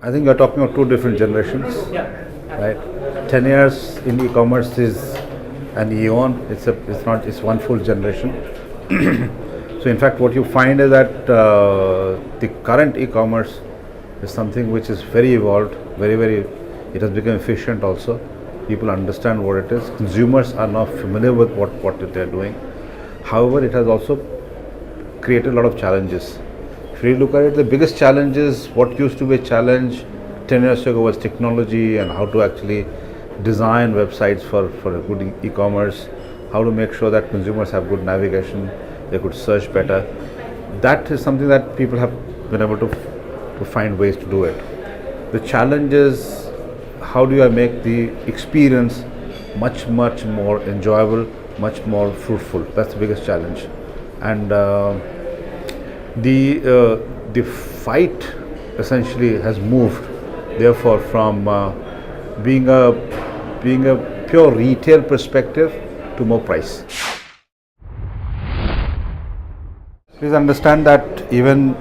I think you're talking about two different generations, right? 10 years in e-commerce is an eon. It's one full generation. So in fact, what you find is that the current e-commerce is something which is very evolved, it has become efficient also. People understand what it is. Consumers are now familiar with what they're doing. However, it has also created a lot of challenges. If you look at it, the biggest challenge is what used to be a challenge 10 years ago was technology and how to actually design websites for a good e-commerce, how to make sure that consumers have good navigation, they could search better. That is something that people have been able to find ways to do it. The challenge is how do I make the experience much more enjoyable, much more fruitful. That's the biggest challenge. And the fight essentially has moved therefore from being a pure retail perspective to more price. Please understand that even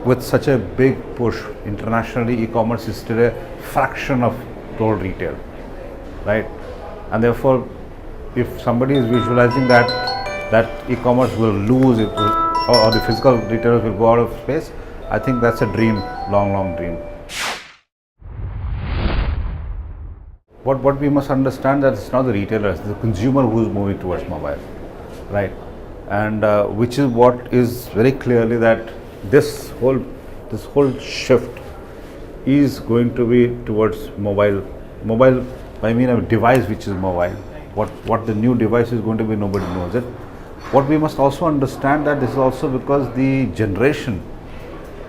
with such a big push internationally, e-commerce is still a fraction of total retail, right? And therefore, if somebody is visualizing that e-commerce will lose it, or the physical retailers will go out of space, I think that's a dream, long dream. What we must understand that it's not the retailers, it's the consumer who's moving towards mobile, right? And which is what is very clearly that this whole shift is going to be towards mobile. Mobile, I mean a device which is mobile. What the new device is going to be, nobody knows it. What we must also understand that this is also because the generation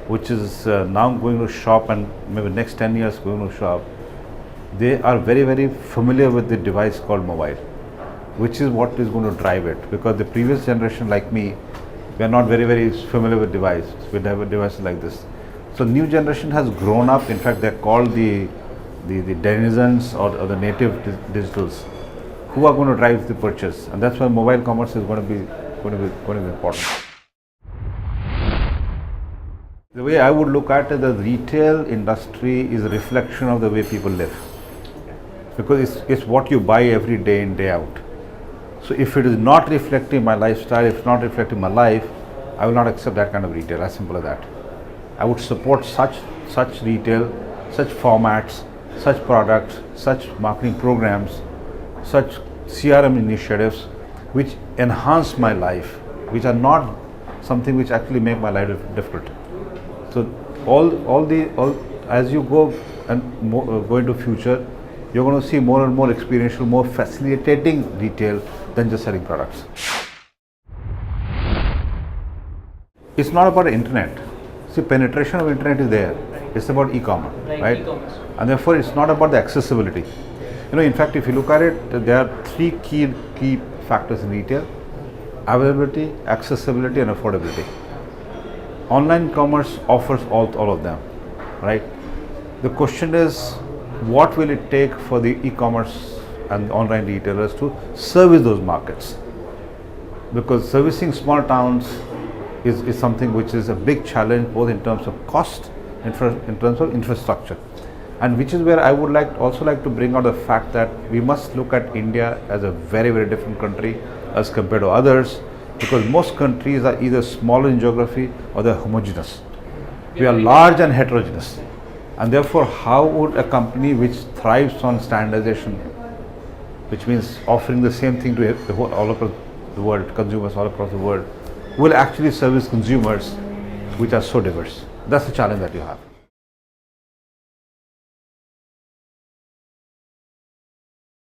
which is now going to shop and maybe next 10 years going to shop, they are very familiar with the device called mobile, which is what is going to drive it, because the previous generation like me, we are not very familiar with devices. We have a device like this. So new generation has grown up. In fact, they're called the denizens or the native digitals, who are going to drive the purchase, and that's why mobile commerce is going to be important. The way I would look at it, the retail industry is a reflection of the way people live, because it's what you buy every day in, day out. So if it is not reflecting my lifestyle, if it's not reflecting my life, I will not accept that kind of retail, as simple as that. I would support such retail, such formats, such products, such marketing programs, such CRM initiatives which enhance my life, which are not something which actually make my life difficult. So as you go and go into future, you're going to see more and more experiential, more facilitating retail than just selling products. It's not about the internet. See, penetration of internet is there. It's about e-commerce, right? E-commerce. And therefore, it's not about the accessibility. In fact, if you look at it, there are three key factors in retail: availability, accessibility, and affordability. Online commerce offers all of them, right? The question is, what will it take for the e-commerce and online retailers to service those markets? Because servicing small towns is something which is a big challenge, both in terms of cost, in terms of infrastructure. And which is where I would also like to bring out the fact that we must look at India as a very different country as compared to others, because most countries are either small in geography or they're homogeneous. We are large and heterogeneous. And therefore, how would a company which thrives on standardization, which means offering the same thing to all across the world, consumers all across the world, will actually service consumers which are so diverse? That's the challenge that you have.